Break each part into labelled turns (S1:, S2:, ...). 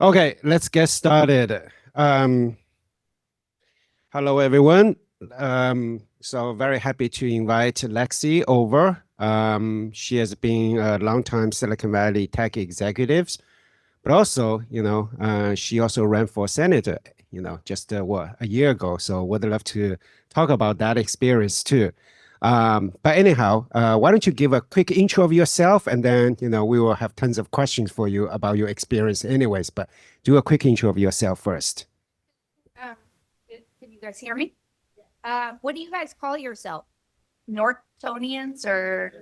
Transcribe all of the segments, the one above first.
S1: Okay, let's get started. Hello, everyone. So very happy to invite Lexi over. She has been a longtime Silicon Valley tech executive, but also, she also ran for senator, just a year ago. So would love to talk about that experience too. But anyhow, why don't you give a quick intro of yourself, and then, we will have tons of questions for you about your experience anyways, but do a quick intro of yourself first.
S2: Um, can you guys hear me? What do you guys call yourself? Nortonians or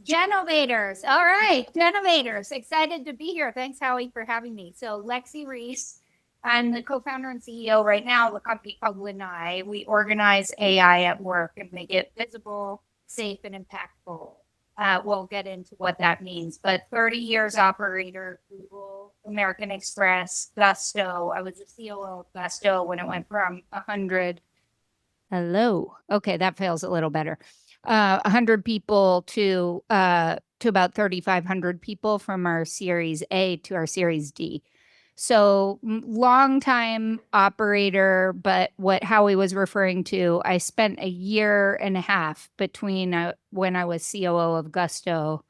S2: Genovators? All right, Genovators. Excited to be here. Thanks, Howie, for having me. So, Lexi Reese, I'm the co-founder and CEO right now of a company called Lanai. We organize AI at work and make it visible, safe, and impactful. We'll get into what that means. But 30 years operator, Google, American Express, Gusto. I was the COO of Gusto when it went from 100. Hello. Okay, that feels a little better. 100 people to about 3,500 people from our Series A to our Series D. So long time operator, but what Howie was referring to, I spent a year and a half between when I was COO of Gusto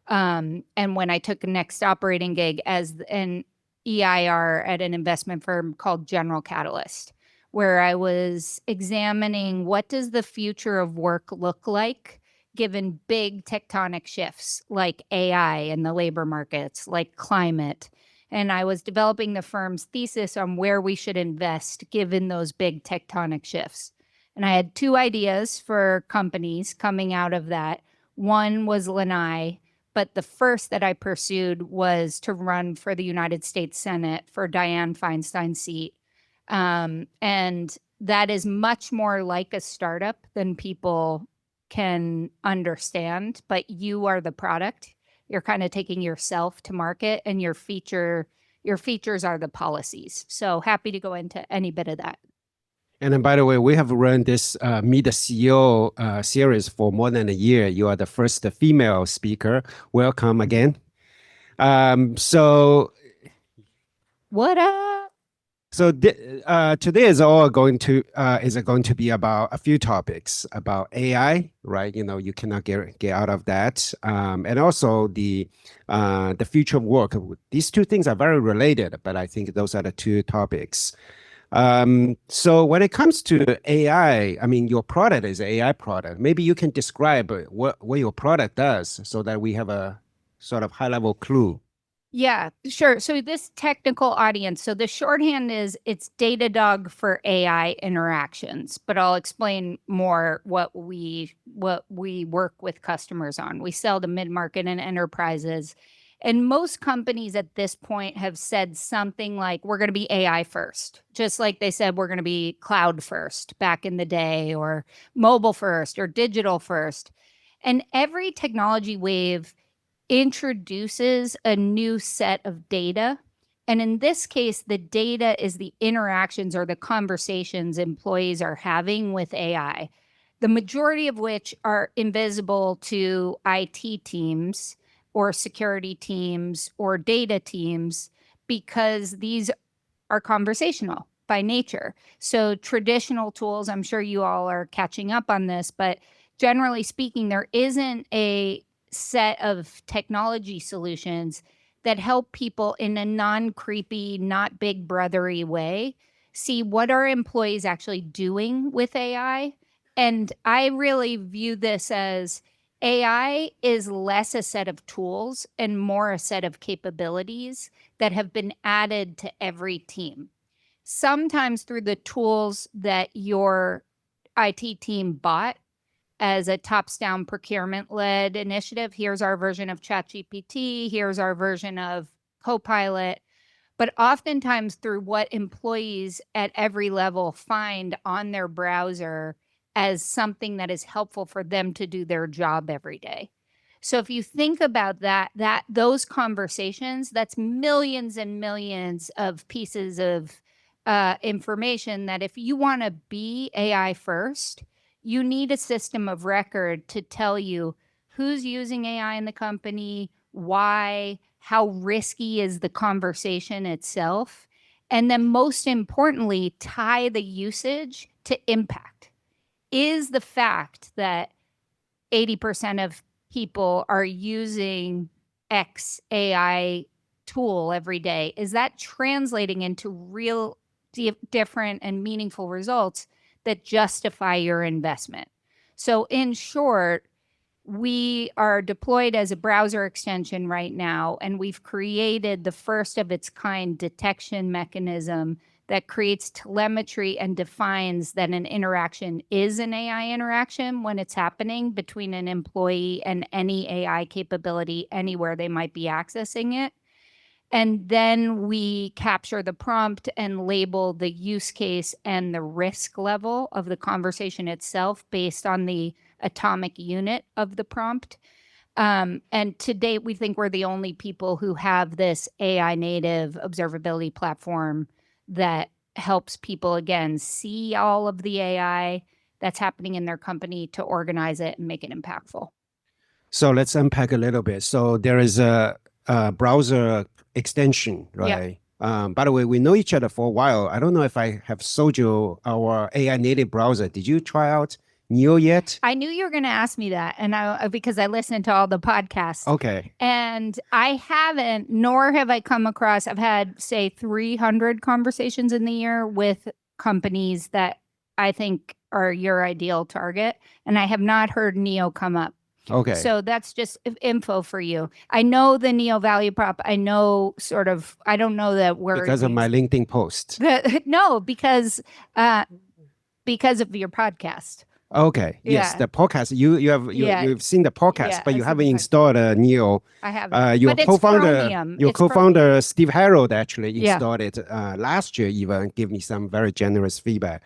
S2: and when I took a next operating gig as an EIR at an investment firm called General Catalyst, where I was examining what does the future of work look like given big tectonic shifts like AI in the labor markets, like climate. And I was developing the firm's thesis on where we should invest given those big tectonic shifts. And I had two ideas for companies coming out of that. One was Lanai, but the first that I pursued was to run for the United States Senate for Dianne Feinstein's seat. And that is much more like a startup than people can understand, but you are the product. You're kind of taking yourself to market, and your features are the policies. So happy to go into any bit of that.
S1: And then, by the way, we have run this Meet the CEO series for more than a year. You are the first female speaker. Welcome again. So,
S2: What up?
S1: so today is all going to going to be about a few topics about AI, right? You cannot get out of that, and also the future of work. These two things are very related, but I think those are the two topics. So when it comes to AI, I mean, your product is an AI product. Maybe you can describe what your product does so that we have a sort of high level clue.
S2: Yeah, sure. So this technical audience, so the shorthand is it's Datadog for AI interactions, but I'll explain more what we work with customers on. We sell to mid-market and enterprises. And most companies at this point have said something like we're going to be AI first, just like they said we're going to be cloud first back in the day, or mobile first, or digital first. And every technology wave introduces a new set of data. And in this case, the data is the interactions or the conversations employees are having with AI, the majority of which are invisible to IT teams or security teams or data teams because these are conversational by nature. So, traditional tools, I'm sure you all are catching up on this, but generally speaking, there isn't a set of technology solutions that help people in a non-creepy, not big brothery way see what are employees actually doing with AI. And I really view this as AI is less a set of tools and more a set of capabilities that have been added to every team. Sometimes through the tools that your IT team bought as a tops down procurement led initiative. Here's our version of ChatGPT. Here's our version of Copilot. But oftentimes through what employees at every level find on their browser as something that is helpful for them to do their job every day. So if you think about that those conversations, that's millions and millions of pieces of information that if you want to be AI first, you need a system of record to tell you who's using AI in the company, why, how risky is the conversation itself, and then most importantly, tie the usage to impact. Is the fact that 80% of people are using X AI tool every day, is that translating into real different and meaningful results that justify your investment? So in short, we are deployed as a browser extension right now, and we've created the first of its kind detection mechanism that creates telemetry and defines that an interaction is an AI interaction when it's happening between an employee and any AI capability anywhere they might be accessing it. And then we capture the prompt and label the use case and the risk level of the conversation itself based on the atomic unit of the prompt. And to date, we think we're the only people who have this AI native observability platform that helps people, again, see all of the AI that's happening in their company to organize it and make it impactful.
S1: So let's unpack a little bit. So there is a browser extension, right? By the way, we know each other for a while. I don't know if I have sold you our AI native browser. Did you try out Neo yet?
S2: I knew you were going to ask me that, and because I listened to all the podcasts.
S1: Okay.
S2: And I haven't, nor have I come across. I've had, say, 300 conversations in the year with companies that I think are your ideal target, and I have not heard Neo come up.
S1: Okay.
S2: So that's just info for you. I know the Neo value prop. I know I don't know that word.
S1: Because of my LinkedIn post.
S2: No, because of your podcast.
S1: Okay. Yes,
S2: Yeah.
S1: the podcast. You've seen the podcast,
S2: Yeah,
S1: but you
S2: I've seen
S1: haven't
S2: the
S1: installed Neo.
S2: I haven't.
S1: Your
S2: But it's
S1: co-founder,
S2: Chromium.
S1: your
S2: It's
S1: co-founder Steve Harold actually
S2: Yeah.
S1: installed it last year. Even give me some very generous feedback.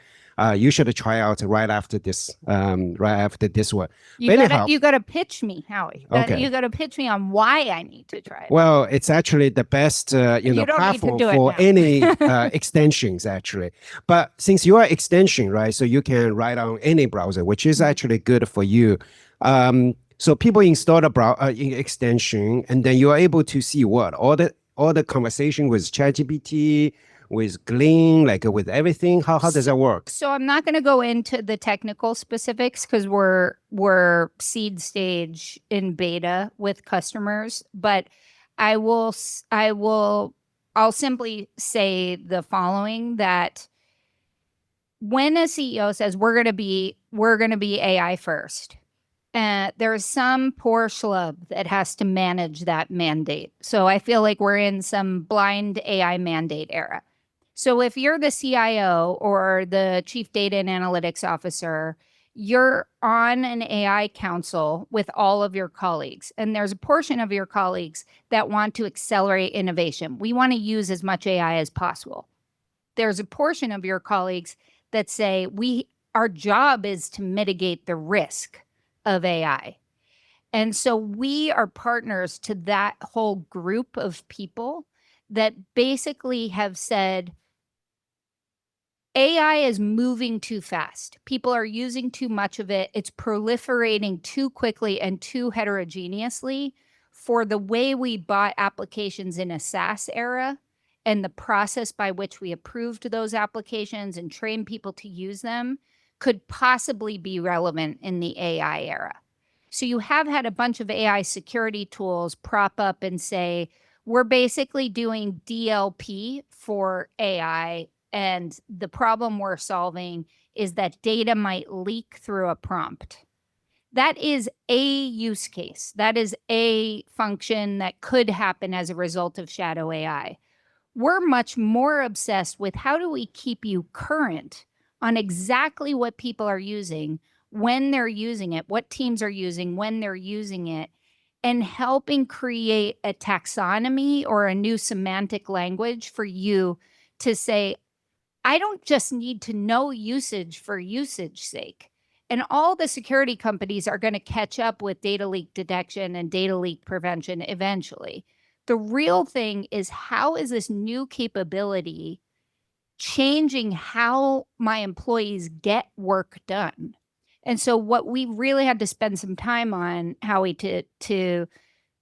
S1: You should try out right after this. Right after this one.
S2: You gotta pitch me, Howie.
S1: Okay.
S2: You gotta pitch me on why I need to try it.
S1: Well, it's actually the best
S2: don't need to
S1: platform
S2: do it
S1: for
S2: now.
S1: any extensions actually. But since you are extension, right, so you can write on any browser, which is actually good for you. So people install the extension, and then you are able to see what all the conversation with ChatGPT, with Glean, like with everything. How does that work?
S2: So I'm not going to go into the technical specifics because we're seed stage in beta with customers, but I'll simply say the following, that when a CEO says we're going to be AI first, there's some poor schlub that has to manage that mandate. So I feel like we're in some blind AI mandate era. So if you're the CIO or the chief data and analytics officer, you're on an AI council with all of your colleagues. And there's a portion of your colleagues that want to accelerate innovation. We want to use as much AI as possible. There's a portion of your colleagues that say our job is to mitigate the risk of AI. And so we are partners to that whole group of people that basically have said, AI is moving too fast. People are using too much of it. It's proliferating too quickly and too heterogeneously for the way we bought applications in a SaaS era, and the process by which we approved those applications and trained people to use them could possibly be relevant in the AI era. So you have had a bunch of AI security tools prop up and say, we're basically doing DLP for AI, and the problem we're solving is that data might leak through a prompt. That is a use case. That is a function that could happen as a result of shadow AI. We're much more obsessed with how do we keep you current on exactly what people are using, when they're using it, what teams are using, when they're using it, and helping create a taxonomy or a new semantic language for you to say, I don't just need to know usage for usage sake. And all the security companies are going to catch up with data leak detection and data leak prevention eventually. The real thing is, how is this new capability changing how my employees get work done? And so what we really had to spend some time on, Howie, to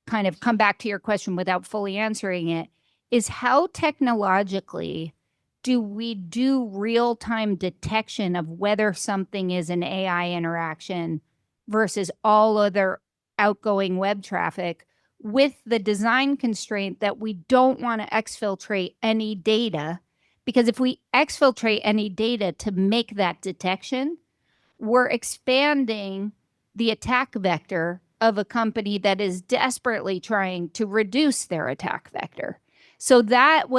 S2: kind of come back to your question without fully answering it, is how technologically do we do real-time detection of whether something is an AI interaction versus all other outgoing web traffic, with the design constraint that we don't want to exfiltrate any data? Because if we exfiltrate any data to make that detection, we're expanding the attack vector of a company that is desperately trying to reduce their attack vector. So that's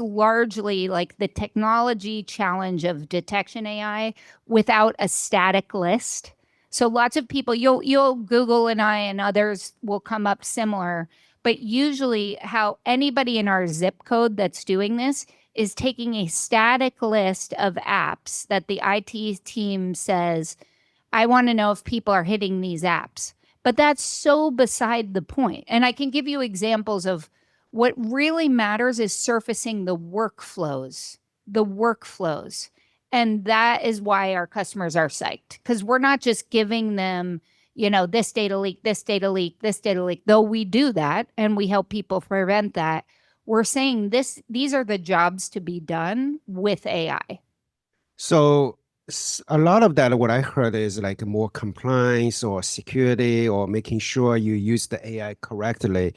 S2: largely like the technology challenge of detection AI without a static list. So lots of people, you'll Google Lanai and others will come up similar, but usually how anybody in our zip code that's doing this is taking a static list of apps that the IT team says, I want to know if people are hitting these apps. But that's so beside the point. And I can give you examples of what really matters is surfacing the workflows, the workflows. And that is why our customers are psyched, because we're not just giving them, this data leak, this data leak, this data leak, though we do that and we help people prevent that. We're saying these are the jobs to be done with AI.
S1: So a lot of that, what I heard is like more compliance or security or making sure you use the AI correctly.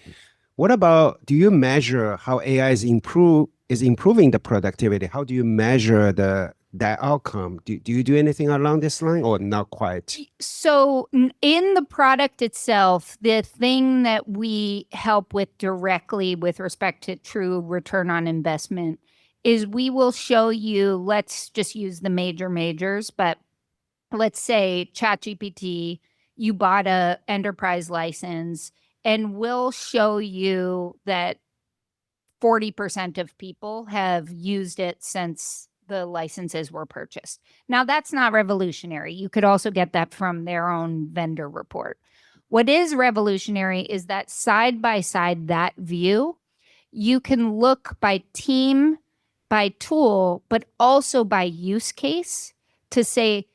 S1: What about, do you measure how AI is improving the productivity? How do you measure that outcome? Do you do anything along this line or not quite?
S2: So in the product itself, the thing that we help with directly with respect to true return on investment is we will show you, let's just use the majors, but let's say ChatGPT, you bought a enterprise license, and we'll show you that 40% of people have used it since the licenses were purchased. Now, that's not revolutionary. You could also get that from their own vendor report. What is revolutionary is that side by side, that view, you can look by team, by tool, but also by use case to say,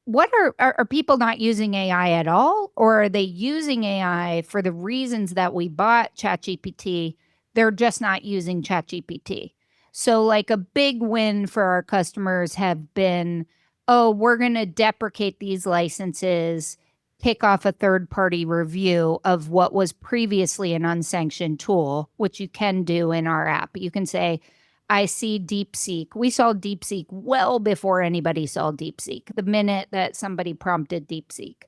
S2: what are people not using AI at all? Or are they using AI for the reasons that we bought ChatGPT? They're just not using ChatGPT. So like a big win for our customers have been, oh, we're going to deprecate these licenses, kick off a third-party review of what was previously an unsanctioned tool, which you can do in our app. You can say, I see DeepSeek. We saw DeepSeek well before anybody saw DeepSeek. The minute that somebody prompted DeepSeek,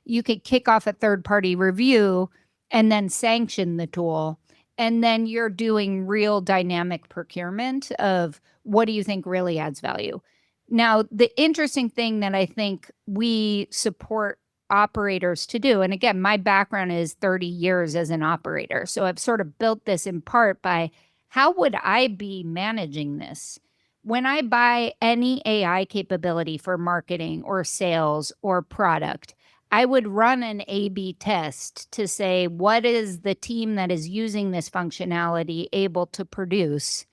S2: you could kick off a third-party review and then sanction the tool. And then you're doing real dynamic procurement of what do you think really adds value. Now, the interesting thing that I think we support operators to do, and again, my background is 30 years as an operator. So I've sort of built this in part by how would I be managing this? When I buy any AI capability for marketing or sales or product, I would run an A/B test to say, what is the team that is using this functionality able to produce?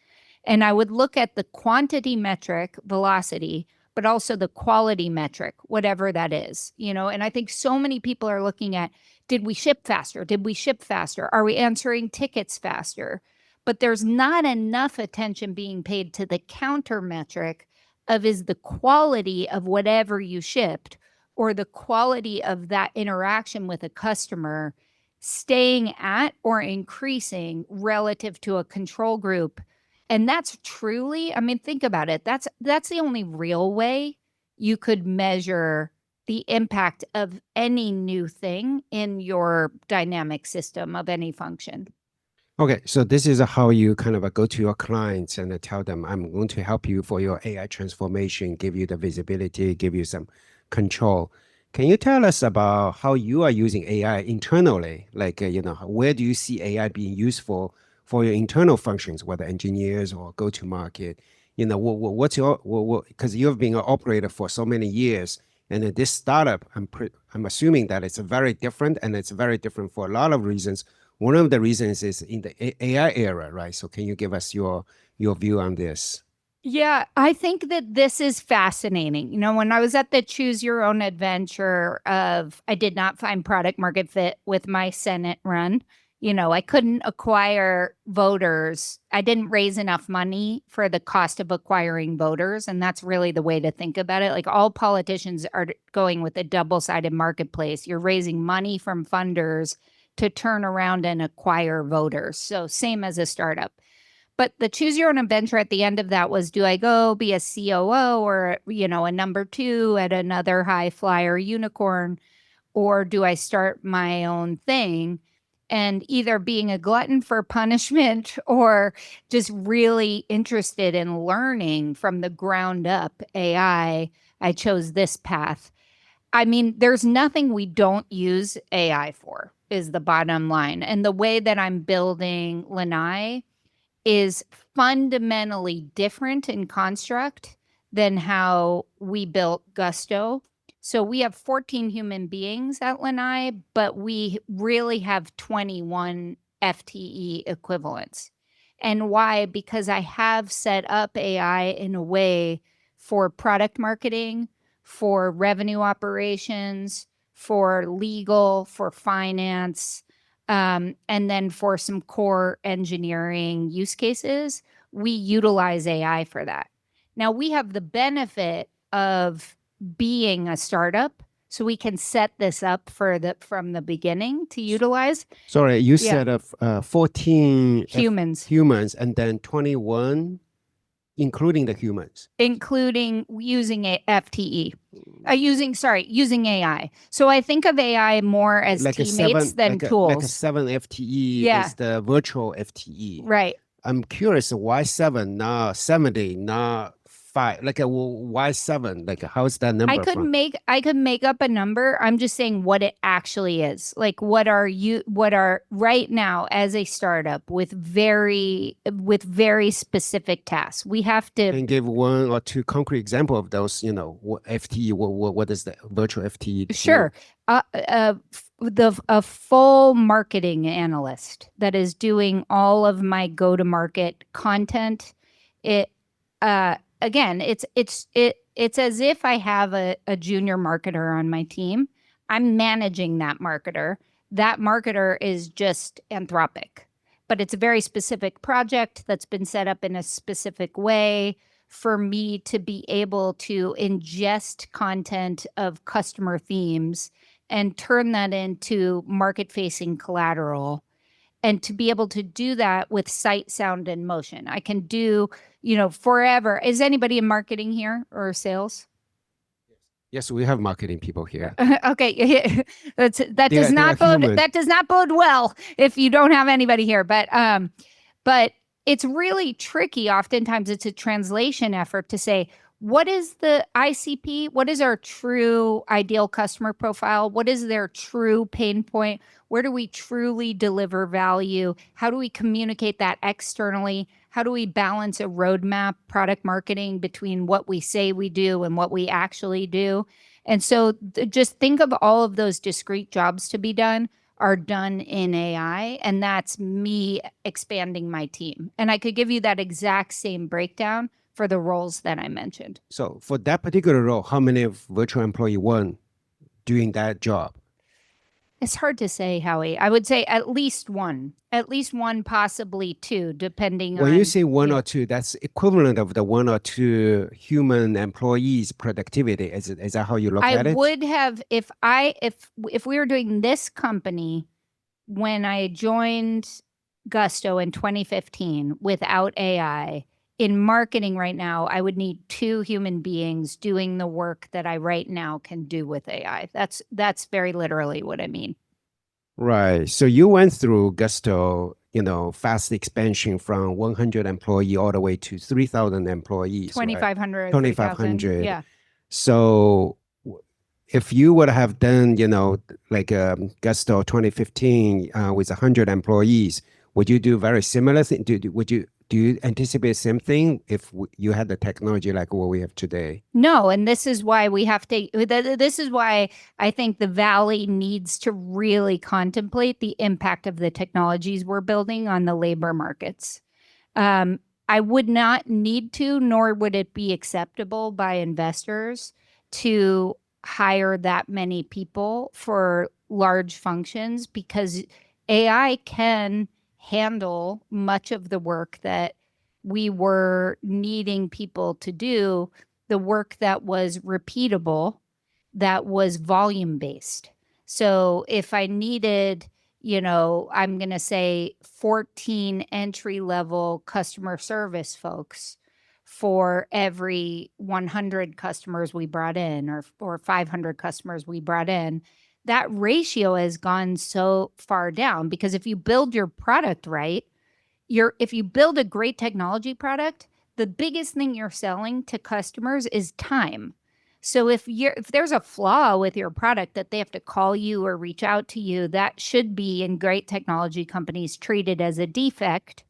S2: And I would look at the quantity metric, velocity, but also the quality metric, whatever that is, and I think so many people are looking at, did we ship faster? Did we ship faster? Are we answering tickets faster? But there's not enough attention being paid to the counter metric of, is the quality of whatever you shipped or the quality of that interaction with a customer staying at or increasing relative to a control group. And that's truly, I mean, think about it. That's the only real way you could measure the impact of any new thing in your dynamic system of any function.
S1: Okay, so this is how you kind of go to your clients and tell them, I'm going to help you for your AI transformation, give you the visibility, give you some control. Can you tell us about how you are using AI internally? Like, where do you see AI being useful for your internal functions, whether engineers or go-to-market? What's your, because you've been an operator for so many years, and in this startup, I'm assuming that it's very different, and it's very different for a lot of reasons. One of the reasons is in the AI era, right? So can you give us your view on this?
S2: Yeah, I think that this is fascinating. You know, when I was at the choose your own adventure of I did not find product market fit with my Senate run. You know, I couldn't acquire voters. I didn't raise enough money for the cost of acquiring voters. And that's really the way to think about it. Like all politicians are going with a double-sided marketplace. You're raising money from funders to turn around and acquire voters. So same as a startup. But the choose your own adventure at the end of that was, do I go be a COO or, you know, a number two at another high flyer unicorn, or do I start my own thing? And either being a glutton for punishment or just really interested in learning from the ground up I chose this path. I mean, there's nothing we don't use AI for, is the bottom line. And the way that I'm building Lanai is fundamentally different in construct than how we built Gusto. So we have 14 human beings at Lanai, but we really have 21 FTE equivalents. And why? Because I have set up AI in a way for product marketing, for revenue operations, for legal, for finance, and then for some core engineering use cases, we utilize AI for that. Now we have the benefit of being a startup, so we can set this up for the from the beginning to utilize.
S1: Sorry, you
S2: Yeah.
S1: said of 14
S2: Humans,
S1: humans and then 21, including the humans.
S2: including using a FTE. Using AI. So I think of AI more as
S1: Like a
S2: teammates
S1: seven,
S2: than
S1: like a
S2: tools.
S1: 7 FTE
S2: Yeah.
S1: is the virtual FTE.
S2: Right.
S1: I'm curious why 7, not 70, not 5. Like why 7? Like how's that number from?
S2: I could make up a number. I'm just saying what it actually is. Like what are right now as a startup with very specific tasks. We have to
S1: Can give one or two concrete example of those, you know, what FTE, what is the virtual FTE?
S2: Sure. A full marketing analyst that is doing all of my go-to-market content. It again, it's as if I have a junior marketer on my team. I'm managing that marketer. That marketer is just Anthropic, but it's a very specific project that's been set up in a specific way for me to be able to ingest content of customer themes and turn that into market facing collateral, and to be able to do that with sight, sound, and motion. I can do, forever. Is anybody in marketing here or sales?
S1: Yes, we have marketing people here.
S2: Okay, that
S1: They
S2: does
S1: are
S2: not
S1: human.
S2: bode well if you don't have anybody here. But it's really tricky. Oftentimes, it's a translation effort to say, what is the ICP? What is our true ideal customer profile? What is their true pain point? Where do we truly deliver value? How do we communicate that externally? How do we balance a roadmap product marketing between what we say we do and what we actually do? And so just think of all of those discrete jobs to be done are done in AI, and that's me expanding my team. And I could give you that exact same breakdown for the roles that I mentioned.
S1: So for that particular role, how many of virtual employee one doing that job?
S2: It's hard to say, Howie. I would say at least one, possibly two, depending
S1: When
S2: on.
S1: you say one or two, that's equivalent of the 1 or 2 human employees productivity. Is that how you look
S2: I
S1: at it?
S2: would have if we were doing this company when I joined Gusto in 2015 without AI. In marketing right now, I would need 2 human beings doing the work that I right now can do with AI. That's very literally what I mean.
S1: Right. So you went through Gusto, fast expansion from 100 employee all the way to 3,000 employees, right?
S2: 2,500,
S1: 2,500.
S2: Yeah.
S1: So if you would have done, like Gusto 2015 with 100 employees, would you do very similar thing? Do you anticipate same thing if you had the technology like what we have today?
S2: No, and this is why we have to. This is why I think the Valley needs to really contemplate the impact of the technologies we're building on the labor markets. I would not need to, nor would it be acceptable by investors to hire that many people for large functions because AI can handle much of the work that we were needing people to do, the work that was repeatable, that was volume based. So if I needed, I'm going to say 14 entry level customer service folks for every 100 customers we brought in or 500 customers we brought in, that ratio has gone so far down because if you build your product right, if you build a great technology product, the biggest thing you're selling to customers is time. So if there's a flaw with your product that they have to call you or reach out to you, that should be in great technology companies treated as a defect.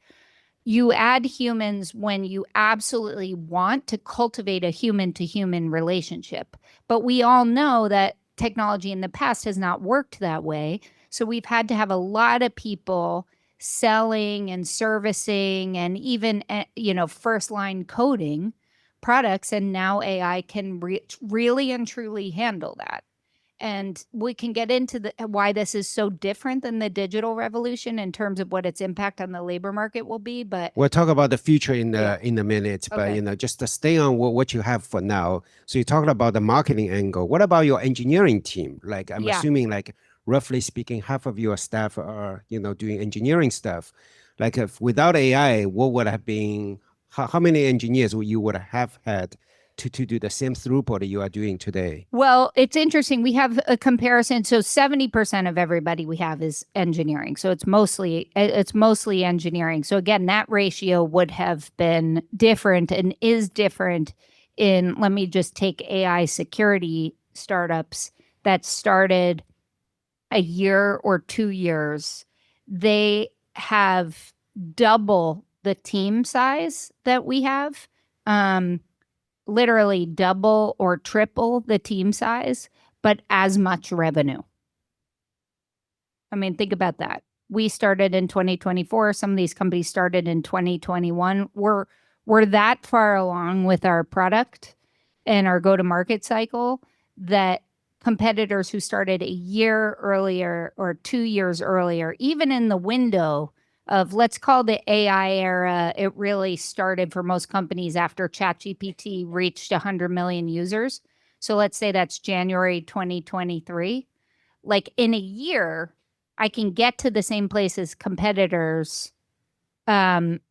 S2: You add humans when you absolutely want to cultivate a human to human relationship. But we all know that technology in the past has not worked that way. So we've had to have a lot of people selling and servicing and even, first line coding products. And now AI can really and truly handle that. And we can get into why this is so different than the digital revolution in terms of what its impact on the labor market will be. But
S1: We'll talk about the future in
S2: yeah,
S1: the minute, but
S2: okay.
S1: just to stay on what you have for now. So you talked about the marketing angle. What about your engineering team? Like I'm
S2: Yeah.
S1: assuming, like roughly speaking, half of your staff are doing engineering stuff. Like if without AI, what would have been? How many engineers you would have had to do the same throughput you are doing today?
S2: Well, it's interesting. We have a comparison. So 70% of everybody we have is engineering. So it's mostly engineering. So again, that ratio would have been different and is different in, let me just take AI security startups that started a year or 2 years. They have double the team size that we have. Literally double or triple the team size, but as much revenue. I mean, think about that. We started in 2024. Some of these companies started in 2021. We're that far along with our product and our go-to-market cycle that competitors who started a year earlier or 2 years earlier, even in the window of, let's call the AI era, it really started for most companies after ChatGPT reached 100 million users. So let's say that's January 2023. Like in a year, I can get to the same place as competitors, and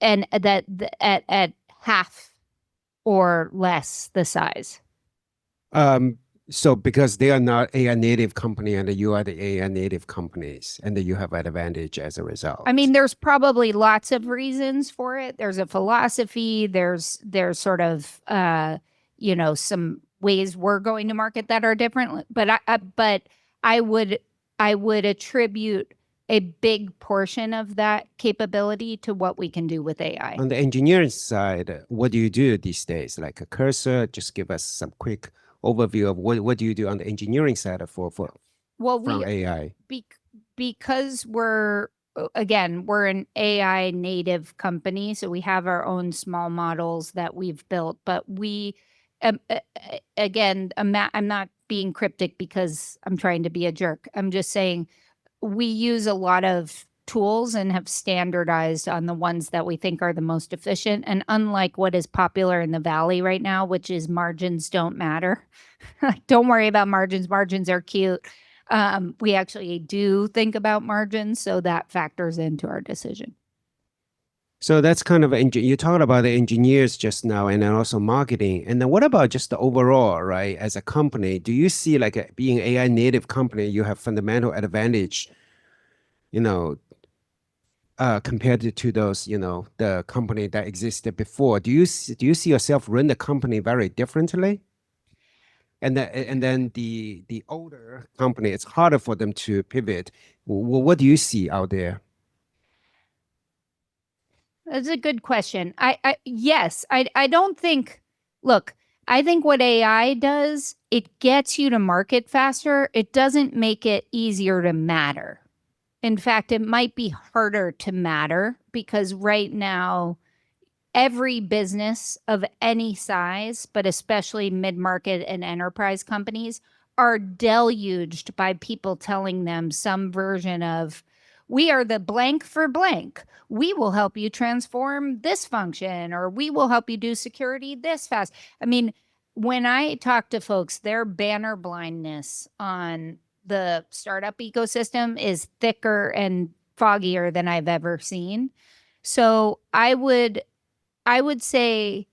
S2: that at half or less the size.
S1: Um, so because they are not AI native company and you are the AI native companies, and then you have advantage as a result.
S2: I mean, there's probably lots of reasons for it. There's a philosophy. There's sort of some ways we're going to market that are different. But I would I would attribute a big portion of that capability to what we can do with AI.
S1: On the engineering side, what do you do these days? Like a cursor, just give us some quick overview of what do you do on the engineering side
S2: Well,
S1: from AI?
S2: Because we're an AI native company, so we have our own small models that we've built. But again, I'm not being cryptic because I'm trying to be a jerk. I'm just saying we use a lot of tools and have standardized on the ones that we think are the most efficient. And unlike what is popular in the Valley right now, which is margins don't matter. Don't worry about margins. Margins are cute. We actually do think about margins, so that factors into our decision.
S1: So that's kind of you talked about the engineers just now, and then also marketing. And then what about just the overall, right? As a company, do you see like being AI native company, you have fundamental advantage, you know, compared to those, the company that existed before? Do you see yourself run the company very differently? And then the older company, it's harder for them to pivot. What do you see out there?
S2: That's a good question. Yes, I don't think, look, I think what AI does, it gets you to market faster. It doesn't make it easier to matter. In fact, it might be harder to matter because right now every business of any size, but especially mid-market and enterprise companies, are deluged by people telling them some version of, we are the blank for blank. We will help you transform this function, or we will help you do security this fast. I mean, when I talk to folks, their banner blindness on the startup ecosystem is thicker and foggier than I've ever seen. So I would say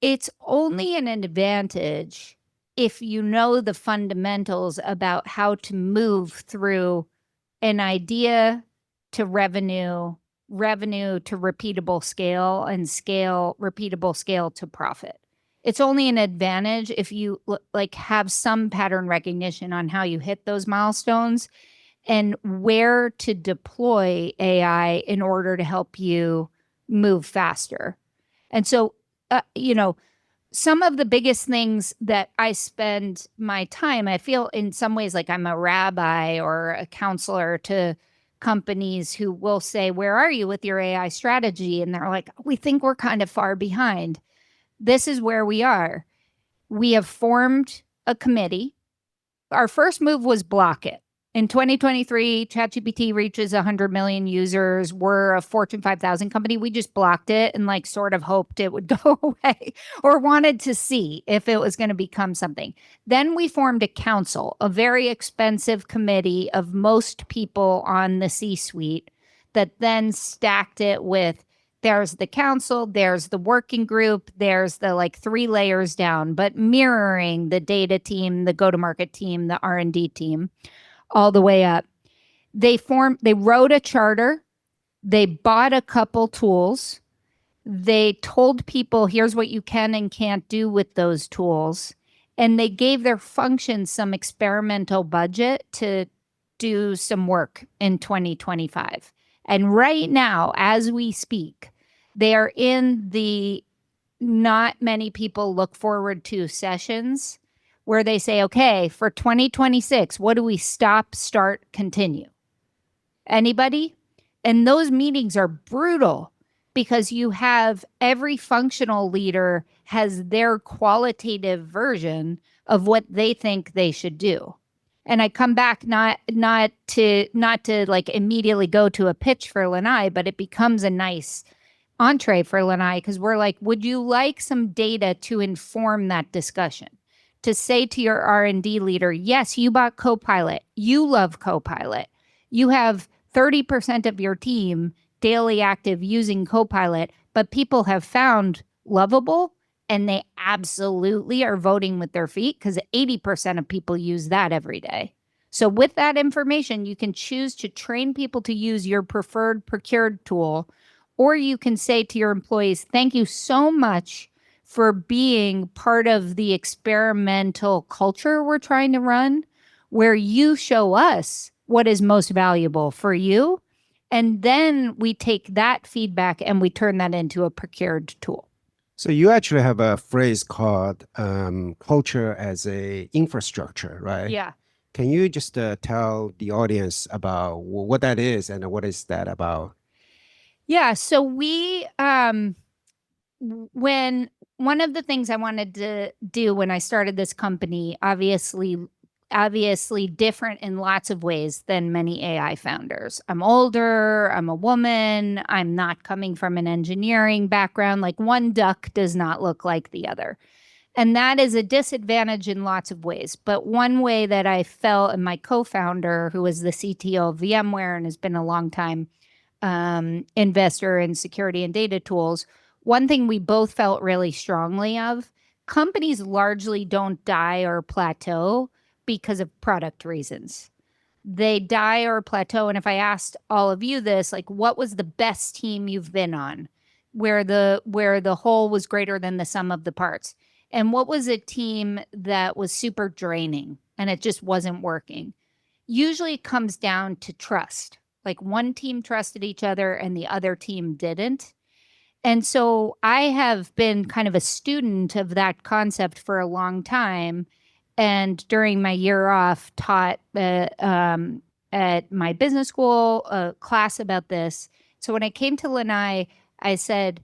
S2: it's only an advantage if you know the fundamentals about how to move through an idea to revenue, revenue to repeatable scale, and repeatable scale to profit. It's only an advantage if you like have some pattern recognition on how you hit those milestones and where to deploy AI in order to help you move faster. And so, you know, some of the biggest things that I spend my time, I feel in some ways like I'm a rabbi or a counselor to companies who will say, where are you with your AI strategy? And they're like, we think we're kind of far behind. This is where we are. We have formed a committee. Our first move was block it. In 2023, ChatGPT reaches 100 million users. We're a Fortune 5,000 company. We just blocked it and like sort of hoped it would go away or wanted to see if it was going to become something. Then we formed a council, a very expensive committee of most people on the C-suite that then stacked it with there's the council, there's the working group, there's the like 3 layers down, but mirroring the data team, the go-to-market team, the R&D team, all the way up. They wrote a charter. They bought a couple tools. They told people, here's what you can and can't do with those tools. And they gave their functions some experimental budget to do some work in 2025. And right now, as we speak, they are in the not many people look forward to sessions where they say, okay, for 2026, what do we stop, start, continue? Anybody? And those meetings are brutal because you have every functional leader has their qualitative version of what they think they should do. And I come back not to like immediately go to a pitch for Lanai, but it becomes a nice entree for Lanai because we're like, would you like some data to inform that discussion? To say to your R&D leader, yes, you bought Copilot. You love Copilot. You have 30% of your team daily active using Copilot, but people have found lovable and they absolutely are voting with their feet because 80% of people use that every day. So with that information, you can choose to train people to use your preferred procured tool, or you can say to your employees, thank you so much for being part of the experimental culture we're trying to run, where you show us what is most valuable for you. And then we take that feedback and we turn that into a procured tool.
S1: So you actually have a phrase called culture as a infrastructure, right?
S2: Yeah.
S1: Can you just tell the audience about what that is and what is that about?
S2: Yeah. So when one of the things I wanted to do when I started this company, obviously different in lots of ways than many AI founders. I'm older, I'm a woman, I'm not coming from an engineering background. Like one duck does not look like the other. And that is a disadvantage in lots of ways. But one way that I felt, and my co-founder, who is the CTO of VMware and has been a long time investor in security and data tools, one thing we both felt really strongly of, companies largely don't die or plateau because of product reasons. They die or plateau. And if I asked all of you this, like, what was the best team you've been on where the whole was greater than the sum of the parts? And what was a team that was super draining and it just wasn't working? Usually it comes down to trust. Like one team trusted each other and the other team didn't. And so I have been kind of a student of that concept for a long time. And during my year off, taught at my business school a class about this. So when I came to Lanai, I said,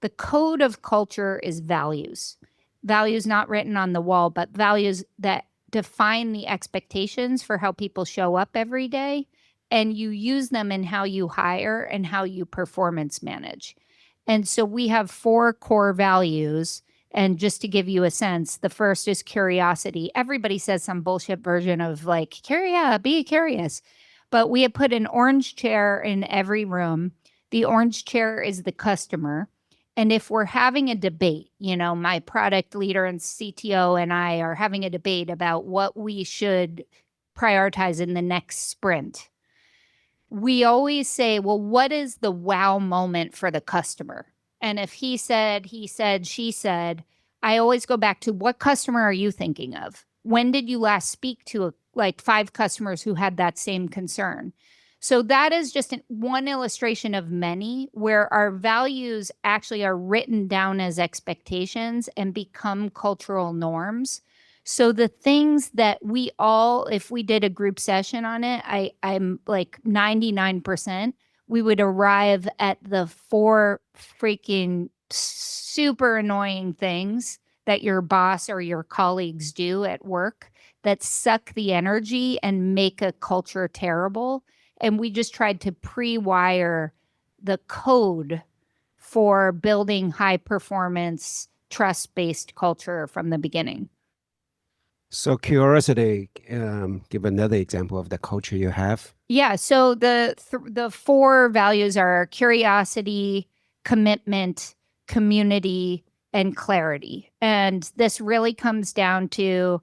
S2: the code of culture is values. Values not written on the wall, but values that define the expectations for how people show up every day. And you use them in how you hire and how you performance manage. And so we have 4 core values. And just to give you a sense, the first is curiosity. Everybody says some bullshit version of like, be curious. But we have put an orange chair in every room. The orange chair is the customer. And if we're having a debate, my product leader and CTO and I are having a debate about what we should prioritize in the next sprint, we always say, well, what is the wow moment for the customer? And if he said, she said, I always go back to, what customer are you thinking of? When did you last speak to like 5 customers who had that same concern? So that is just one illustration of many where our values actually are written down as expectations and become cultural norms. So the things that we all, if we did a group session on it, I'm like 99%, we would arrive at the 4 freaking super annoying things that your boss or your colleagues do at work that suck the energy and make a culture terrible. And we just tried to pre-wire the code for building high performance, trust-based culture from the beginning.
S1: So curiosity, give another example of the culture you have.
S2: Yeah. So the 4 values are curiosity, commitment, community, and clarity. And this really comes down to,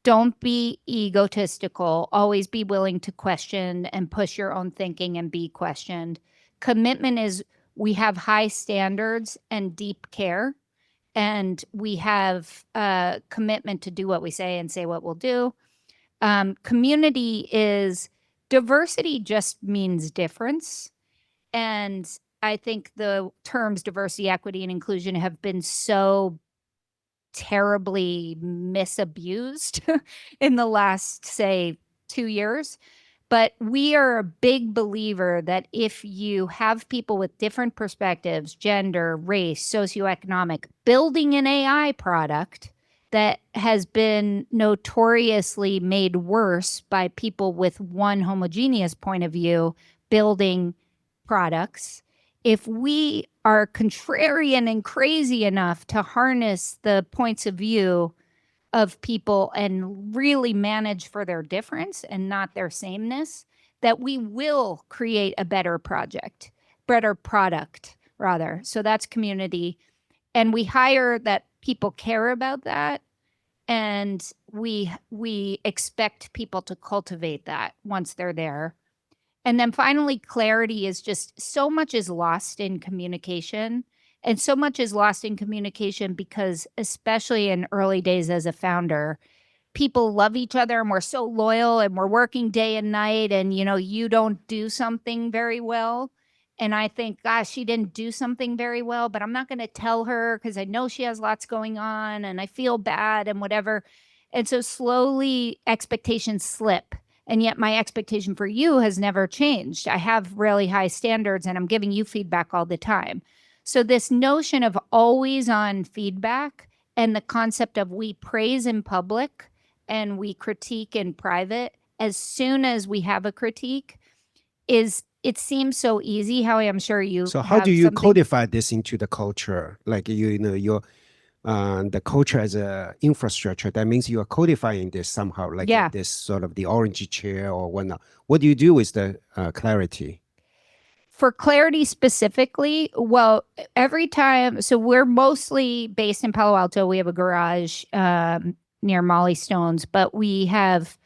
S2: don't be egotistical. Always be willing to question and push your own thinking and be questioned. Commitment is, we have high standards and deep care. And we have a commitment to do what we say and say what we'll do. Community is, diversity just means difference. And I think the terms diversity, equity, and inclusion have been so terribly misabused in the last, say, 2 years. But we are a big believer that if you have people with different perspectives, gender, race, socioeconomic, building an AI product that has been notoriously made worse by people with one homogeneous point of view building products, if we are contrarian and crazy enough to harness the points of view of people and really manage for their difference and not their sameness, that we will create a better product rather. So that's community. And we hire that people care about that. And we expect people to cultivate that once they're there. And then finally, clarity is just, so much is lost in communication. And so much is lost in communication because, especially in early days as a founder, people love each other and we're so loyal and we're working day and night, and you don't do something very well. And I think, gosh, she didn't do something very well, but I'm not going to tell her because I know she has lots going on and I feel bad and whatever. And so slowly expectations slip. And yet my expectation for you has never changed. I have really high standards and I'm giving you feedback all the time. So this notion of always on feedback and the concept of we praise in public and we critique in private as soon as we have a critique it seems so easy. How I'm sure you
S1: So how do
S2: have
S1: you
S2: something.
S1: codify this into the culture? Like your the culture as a infrastructure. That means you are codifying this somehow, like
S2: Yeah.
S1: this sort of the orange chair or whatnot. What do you do with the clarity?
S2: For clarity specifically, well, every time, so we're mostly based in Palo Alto. We have a garage near Molly Stone's, but we have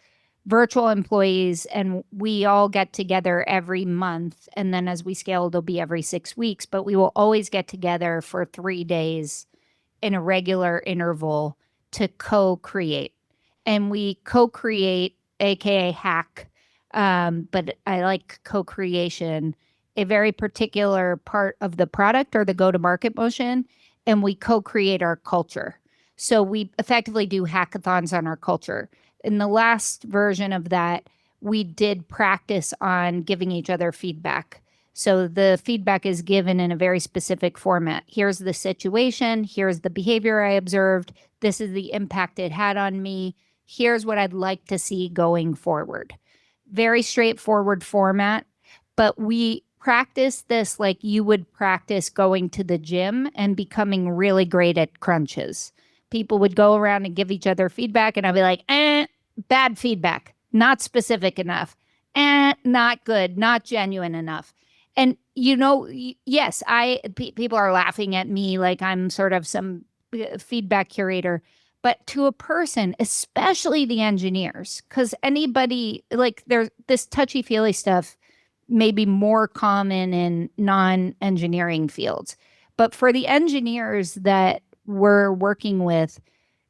S2: virtual employees and we all get together every month. And then as we scale, it'll be every 6 weeks, but we will always get together for 3 days in a regular interval to co-create. And we co-create, aka hack, but I like co-creation, a very particular part of the product or the go-to-market motion, and we co-create our culture. So we effectively do hackathons on our culture. In the last version of that, we did practice on giving each other feedback. So the feedback is given in a very specific format. Here's the situation. Here's the behavior I observed. This is the impact it had on me. Here's what I'd like to see going forward. Very straightforward format, but we practice this like you would practice going to the gym and becoming really great at crunches. People would go around and give each other feedback, and I'd be like, bad feedback, not specific enough, not good, not genuine enough. And yes, people are laughing at me like I'm sort of some feedback curator, but to a person, especially the engineers, because anybody like there's this touchy feely stuff may be more common in non-engineering fields, but for the engineers that we're working with,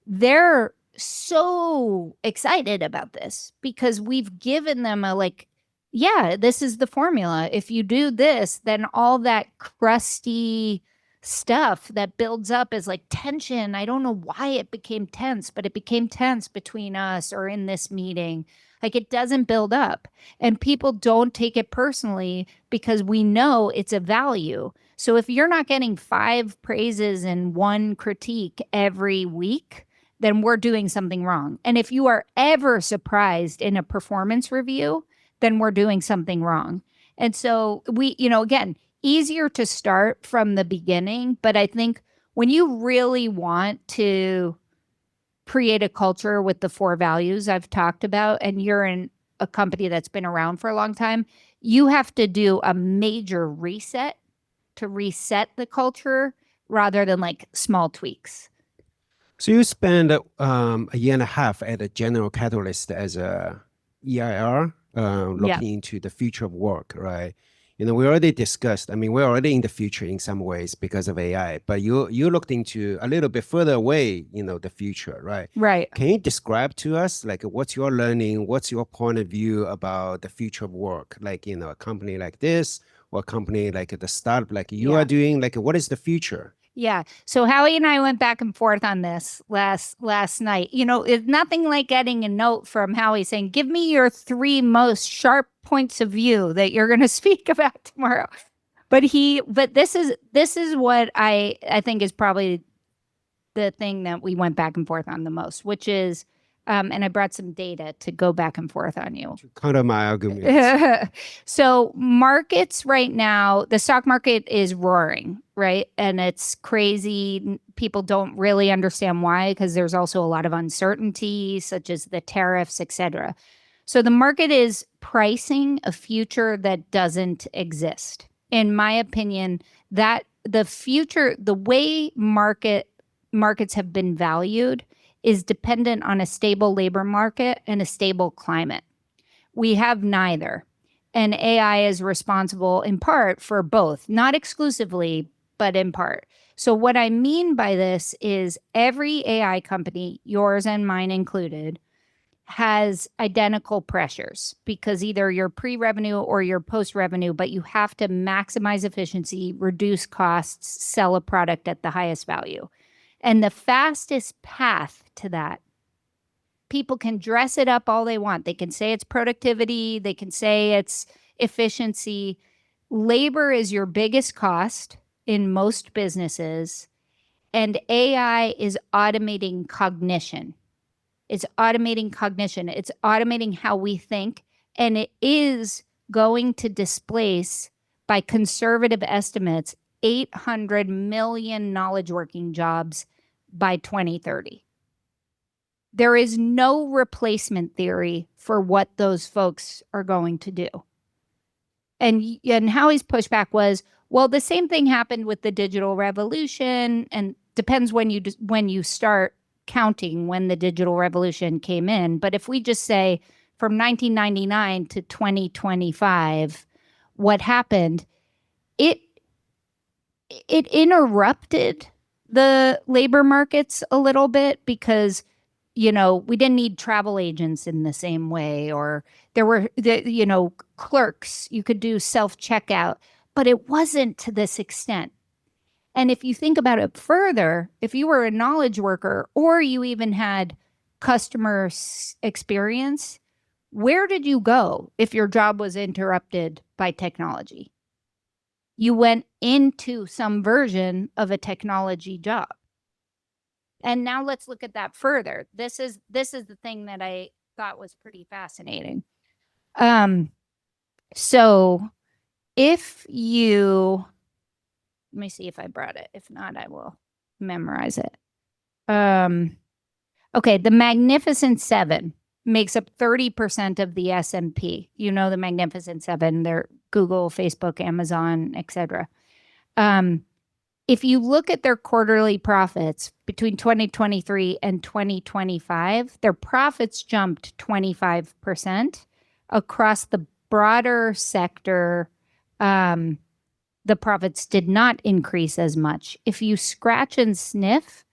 S2: they're so excited about this because we've given them a like, yeah, this is the formula. If you do this, then all that crusty stuff that builds up is like tension. I don't know why it became tense, but it became tense between us or in this meeting. Like it doesn't build up, and people don't take it personally because we know it's a value. So if you're not getting 5 praises and 1 critique every week, then we're doing something wrong. And if you are ever surprised in a performance review, then we're doing something wrong. And so we, again, easier to start from the beginning. But I think when you really want to create a culture with the 4 values I've talked about, and you're in a company that's been around for a long time, you have to do a major reset to reset the culture rather than like small tweaks.
S1: So you spent a year and a half at a General Catalyst as a EIR, looking into the future of work, right? We already discussed, I mean, we're already in the future in some ways because of AI, but you looked into a little bit further away, the future, right?
S2: Right.
S1: Can you describe to us, like, what's your learning, what's your point of view about the future of work? Like, a company like this, or a company like the startup like you are doing, like, what is the future?
S2: Yeah. So Howie and I went back and forth on this last night. It's nothing like getting a note from Howie saying, "Give me your 3 most sharp points of view that you're going to speak about tomorrow." But this is what I think is probably the thing that we went back and forth on the most, which is, and I brought some data to go back and forth on you.
S1: To counter my arguments.
S2: So markets right now, the stock market is roaring, right? And it's crazy. People don't really understand why, because there's also a lot of uncertainty, such as the tariffs, et cetera. So the market is pricing a future that doesn't exist. In my opinion, that the future, the way markets have been valued is dependent on a stable labor market and a stable climate. We have neither. And AI is responsible in part for both, not exclusively, but in part. So what I mean by this is every AI company, yours and mine included, has identical pressures because either you're pre-revenue or you're post-revenue, but you have to maximize efficiency, reduce costs, sell a product at the highest value. And the fastest path to that, people can dress it up all they want. They can say it's productivity. They can say it's efficiency. Labor is your biggest cost in most businesses, and AI is automating cognition. It's automating cognition. It's automating how we think, and it is going to displace, by conservative estimates, 800 million knowledge working jobs by 2030. There is no replacement theory for what those folks are going to do. And Howie's pushback was, well, the same thing happened with the digital revolution, and depends when you start counting when the digital revolution came in. But if we just say from 1999 to 2025, what happened, it interrupted the labor markets a little bit because, we didn't need travel agents in the same way, or there were, clerks, you could do self-checkout, but it wasn't to this extent. And if you think about it further, if you were a knowledge worker or you even had customer experience, where did you go if your job was interrupted by technology? You went into some version of a technology job. And now let's look at that further. This is the thing that I thought was pretty fascinating. So if you, let me see if I brought it. If not, I will memorize it. Okay, the Magnificent Seven makes up 30% of the S&P. You know the Magnificent Seven, they're Google, Facebook, Amazon, etc. If you look at their quarterly profits between 2023 and 2025, their profits jumped 25%. Across the broader sector, the profits did not increase as much. If you scratch and sniff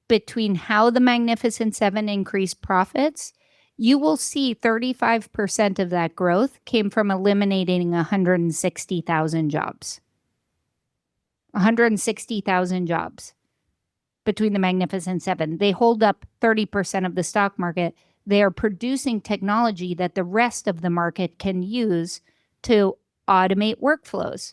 S2: between how the Magnificent Seven increased profits, you will see 35% of that growth came from eliminating 160,000 jobs. 160,000 jobs between the Magnificent Seven. They hold up 30% of the stock market. They are producing technology that the rest of the market can use to automate workflows.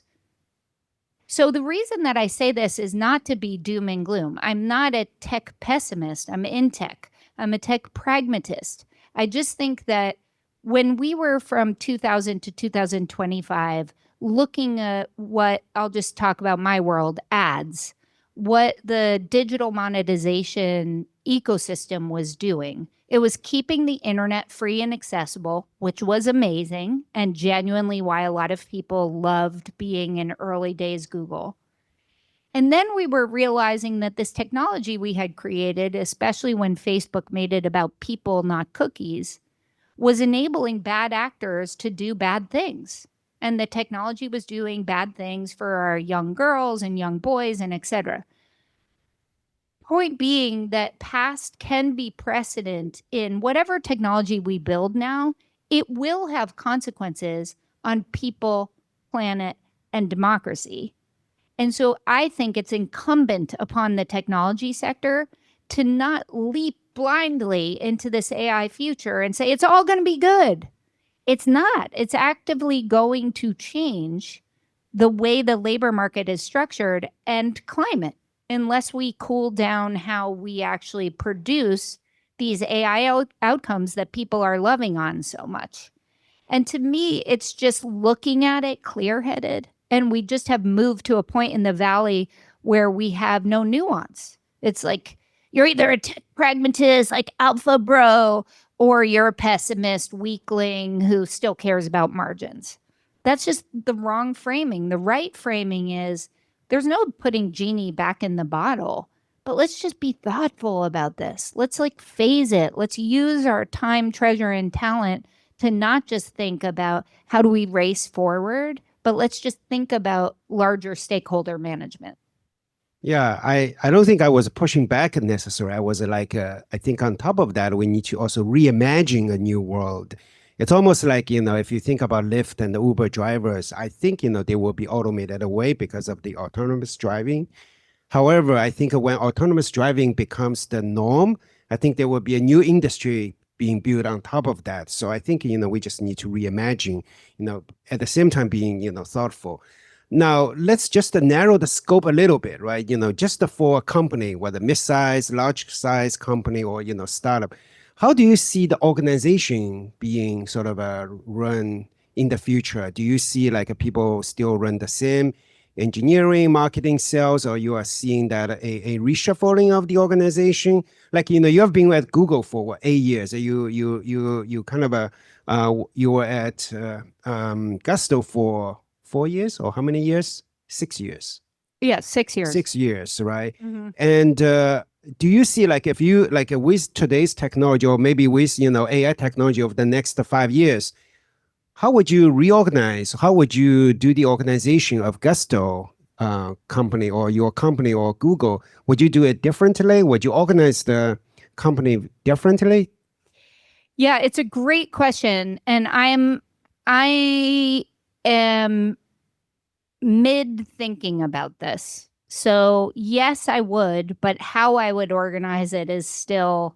S2: So the reason that I say this is not to be doom and gloom. I'm not a tech pessimist. I'm in tech. I'm a tech pragmatist. I just think that when we were from 2000 to 2025, looking at what, I'll just talk about my world, ads, what the digital monetization ecosystem was doing. It was keeping the internet free and accessible, which was amazing and genuinely why a lot of people loved being in early days Google. And then we were realizing that this technology we had created, especially when Facebook made it about people, not cookies, was enabling bad actors to do bad things. And the technology was doing bad things for our young girls and young boys and etc. Point being that past can be precedent in whatever technology we build now. It will have consequences on people, planet, and democracy. And so I think it's incumbent upon the technology sector to not leap blindly into this AI future and say it's all going to be good. It's not. It's actively going to change the way the labor market is structured and climate unless we cool down how we actually produce these AI outcomes that people are loving on so much. And to me, it's just looking at it clear-headed. And we just have moved to a point in the valley where we have no nuance. It's like you're either a tech pragmatist, like alpha bro, or you're a pessimist, weakling who still cares about margins. That's just the wrong framing. The right framing is there's no putting genie back in the bottle, but let's just be thoughtful about this. Let's like phase it. Let's use our time, treasure, and talent to not just think about how do we race forward, but let's just think about larger stakeholder management.
S1: Yeah, I don't think I was pushing back necessarily. I was like, I think on top of that, we need to also reimagine a new world. It's almost like, if you think about Lyft and the Uber drivers, I think, they will be automated away because of the autonomous driving. However, I think when autonomous driving becomes the norm, I think there will be a new industry being built on top of that. So I think, we just need to reimagine, at the same time being, thoughtful. Now, let's just narrow the scope a little bit, right? Just for a company, whether mid-size, large-size company, or, startup, how do you see the organization being sort of run in the future? Do you see like people still run the same engineering, marketing, sales, or you are seeing that a reshuffling of the organization? Like, you have been at Google for what, 8 years. You kind of you were at Gusto for 4 years, or how many years? 6 years.
S2: Yeah, 6 years.
S1: 6 years, right? And do you see like if you like with today's technology, or maybe with AI technology over the next 5 years, how would you reorganize? How would you do the organization of Gusto company, or your company, or Google? Would you do it differently? Would you organize the company differently?
S2: Yeah, it's a great question. And I am mid thinking about this. So yes, I would, but how I would organize it is still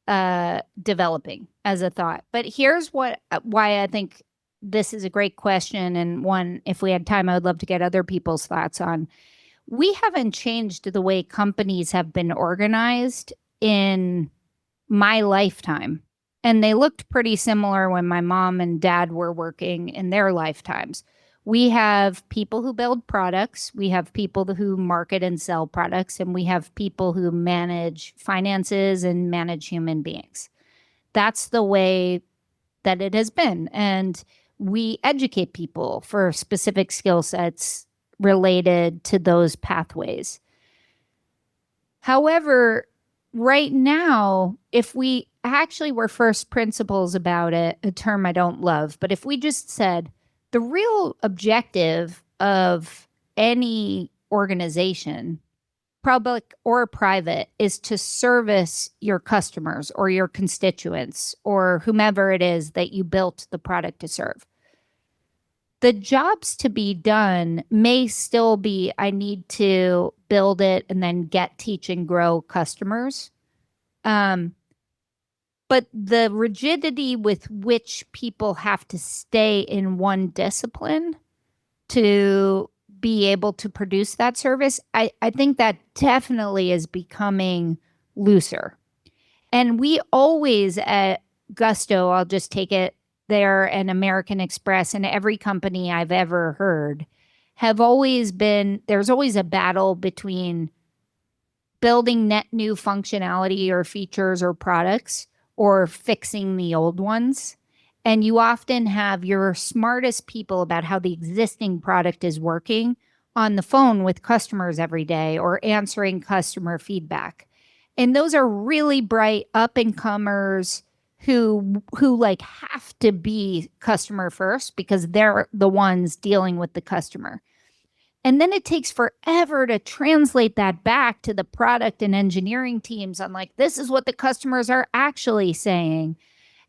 S2: developing as a thought. But here's why I think this is a great question, and one, if we had time, I would love to get other people's thoughts on. We haven't changed the way companies have been organized in my lifetime. And they looked pretty similar when my mom and dad were working in their lifetimes. We have people who build products, we have people who market and sell products, and we have people who manage finances and manage human beings. That's the way that it has been. And we educate people for specific skill sets related to those pathways. However, right now, if we actually were first principles about it, a term I don't love, but if we just said the real objective of any organization, public or private, is to service your customers or your constituents or whomever it is that you built the product to serve. The jobs to be done may still be, I need to build it and then get, teach, and grow customers. But the rigidity with which people have to stay in one discipline to be able to produce that service, I think that definitely is becoming looser. And we always at Gusto, I'll just take it there, and American Express and every company I've ever heard have always been, there's always a battle between building net new functionality or features or products or fixing the old ones. And you often have your smartest people about how the existing product is working on the phone with customers every day or answering customer feedback. And those are really bright up and comers who like have to be customer first because they're the ones dealing with the customer. And then it takes forever to translate that back to the product and engineering teams on like, this is what the customers are actually saying.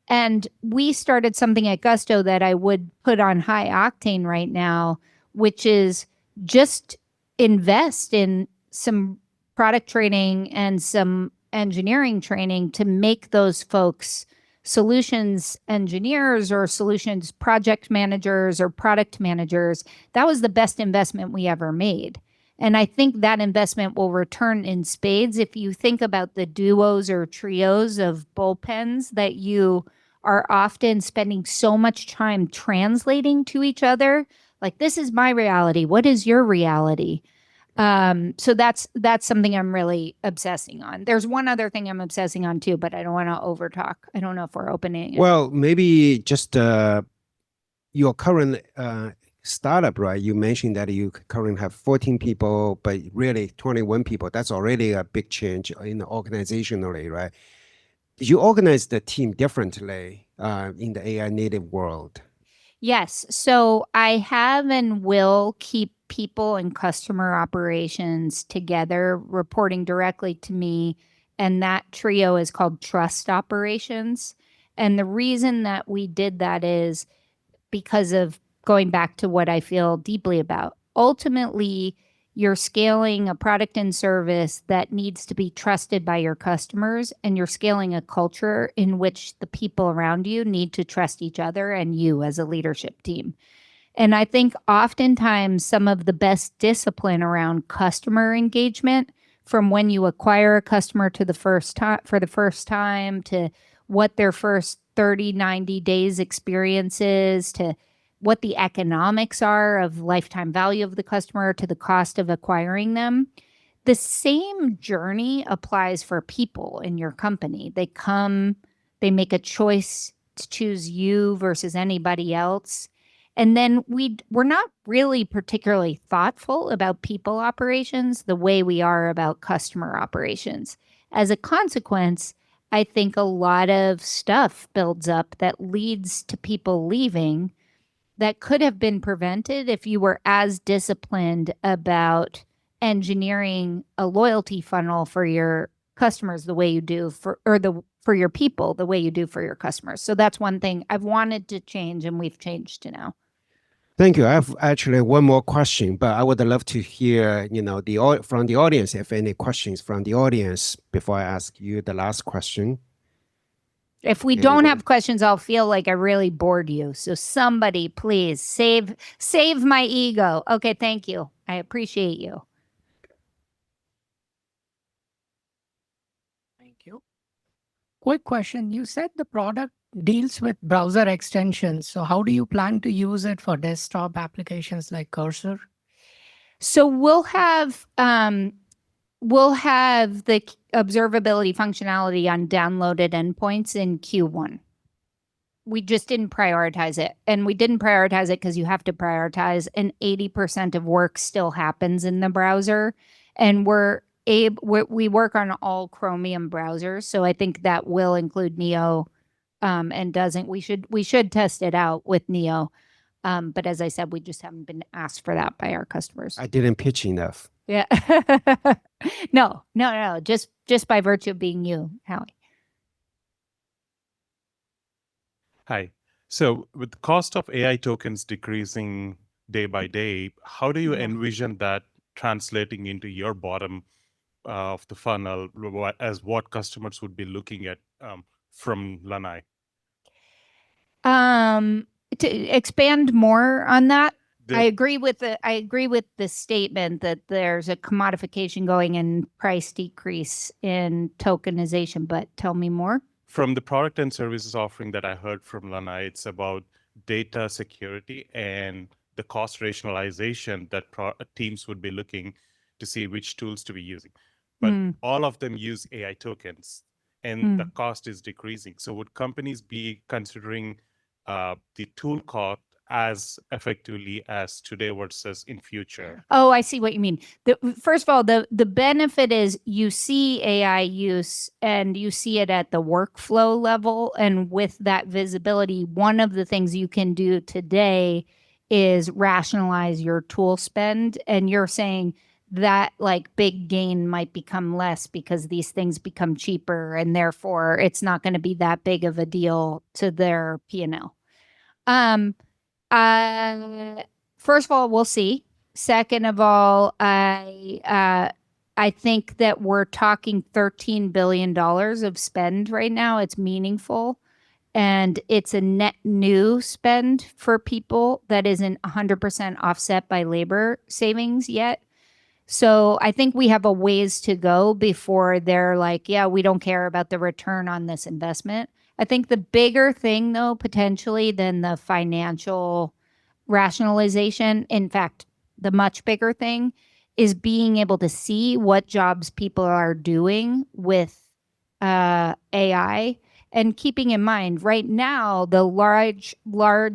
S2: And we started something at Gusto that I would put on high octane right now, which is just invest in some product training and some engineering training to make those folks solutions engineers or solutions project managers or product managers. That was the best investment we ever made. And I think that investment will return in spades. If you think about the duos or trios of bullpens that you are often spending so much time translating to each other, like, this is my reality, what is your reality? So that's something I'm really obsessing on. There's one other thing I'm obsessing on too, but I don't want to overtalk. I don't know if we're opening it.
S1: Well, maybe just your current startup, right? You mentioned that you currently have 14 people, but really 21 people. That's already a big change in the organizationally, right? Did you organize the team differently in the AI native world?
S2: Yes. So I have and will keep people and customer operations together, reporting directly to me. And that trio is called trust operations. And the reason that we did that is because of going back to what I feel deeply about. Ultimately, you're scaling a product and service that needs to be trusted by your customers, and you're scaling a culture in which the people around you need to trust each other and you as a leadership team. And I think oftentimes some of the best discipline around customer engagement, from when you acquire a customer to the first time for the first time to what their first 30, 90 days experience is, to what the economics are of lifetime value of the customer to the cost of acquiring them. The same journey applies for people in your company. They come, they make a choice to choose you versus anybody else. And then we're not really particularly thoughtful about people operations the way we are about customer operations. As a consequence, I think a lot of stuff builds up that leads to people leaving that could have been prevented if you were as disciplined about engineering a loyalty funnel for your customers the way you do for your people the way you do for your customers. So that's one thing I've wanted to change, and we've changed to now.
S1: Thank you. I have actually one more question, but I would love to hear, from the audience, if any questions from the audience before I ask you the last question.
S2: If we don't have questions, I'll feel like I really bored you. So somebody, please save my ego. Okay, thank you. I appreciate you.
S3: Thank you. Quick question. You said the product deals with browser extensions. So how do you plan to use it for desktop applications like Cursor?
S2: So we'll have the observability functionality on downloaded endpoints in Q1. We just didn't prioritize it. And we didn't prioritize it because you have to prioritize, and 80% of work still happens in the browser. And we work on all Chromium browsers. So I think that will include Neo, and doesn't. We should test it out with Neo. But as I said, we just haven't been asked for that by our customers.
S1: I didn't pitch enough.
S2: Yeah. No. Just by virtue of being you, Howie.
S4: Hi. So with the cost of AI tokens decreasing day by day, how do you envision that translating into your bottom of the funnel as what customers would be looking at from Lanai?
S2: To expand more on that,
S4: The-
S2: I agree with the statement that there's a commodification going and price decrease in tokenization, but tell me more.
S4: From the product and services offering that I heard from Lanai, it's about data security and the cost rationalization that teams would be looking to see which tools to be using. But all of them use AI tokens, and the cost is decreasing. So would companies be considering the tool cost as effectively as today versus in future?
S2: Oh, I see what you mean. First of all, the benefit is you see AI use and you see it at the workflow level. And with that visibility, one of the things you can do today is rationalize your tool spend. And you're saying that like big gain might become less because these things become cheaper, and therefore it's not going to be that big of a deal to their P&L. First of all, we'll see. Second of all, I think that we're talking $13 billion of spend right now. It's meaningful, and it's a net new spend for people that isn't 100% offset by labor savings yet. So I think we have a ways to go before they're like, yeah, we don't care about the return on this investment. I think the bigger thing, though, potentially than the financial rationalization, in fact, the much bigger thing is being able to see what jobs people are doing with AI, and keeping in mind right now, the large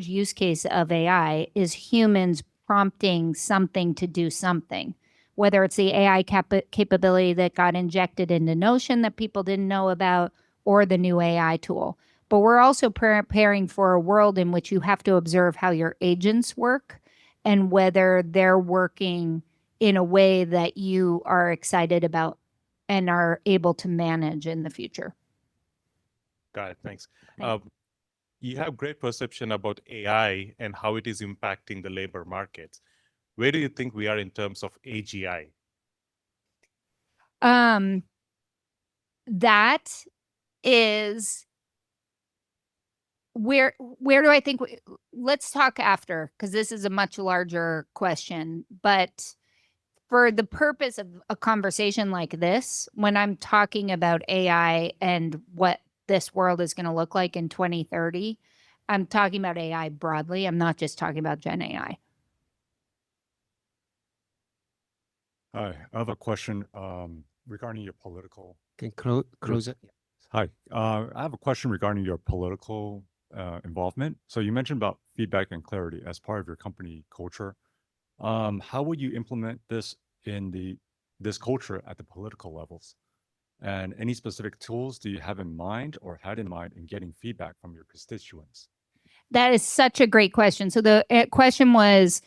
S2: use case of AI is humans prompting something to do something, whether it's the AI capability that got injected into Notion that people didn't know about, or the new AI tool. But we're also preparing for a world in which you have to observe how your agents work and whether they're working in a way that you are excited about and are able to manage in the future.
S4: Got it. Thanks.
S2: Thank
S4: You have great perception about AI and how it is impacting the labor markets. Where do you think we are in terms of AGI?
S2: That is where do I think let's talk after, because this is a much larger question. But for the purpose of a conversation like this, when I'm talking about AI and what this world is going to look like in 2030, I'm talking about AI broadly. I'm not just talking about Gen AI.
S5: Hi, I have a question regarding your political.
S1: Can close it?
S5: Hi, I have a question regarding your political involvement. So you mentioned about feedback and clarity as part of your company culture. How would you implement this in this culture at the political levels? And any specific tools do you have in mind or had in mind in getting feedback from your constituents?
S2: That is such a great question. So the question was,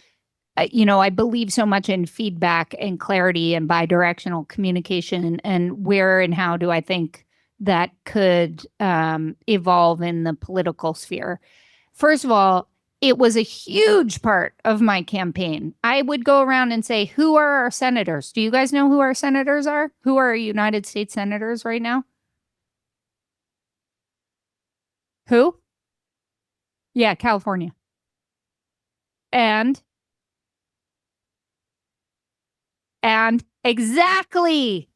S2: I believe so much in feedback and clarity and bidirectional communication, and where and how do I think that could evolve in the political sphere. First of all, it was a huge part of my campaign. I would go around and say, who are our senators? Do you guys know who our senators are? Who are United States senators right now? Who? Yeah, California. And exactly.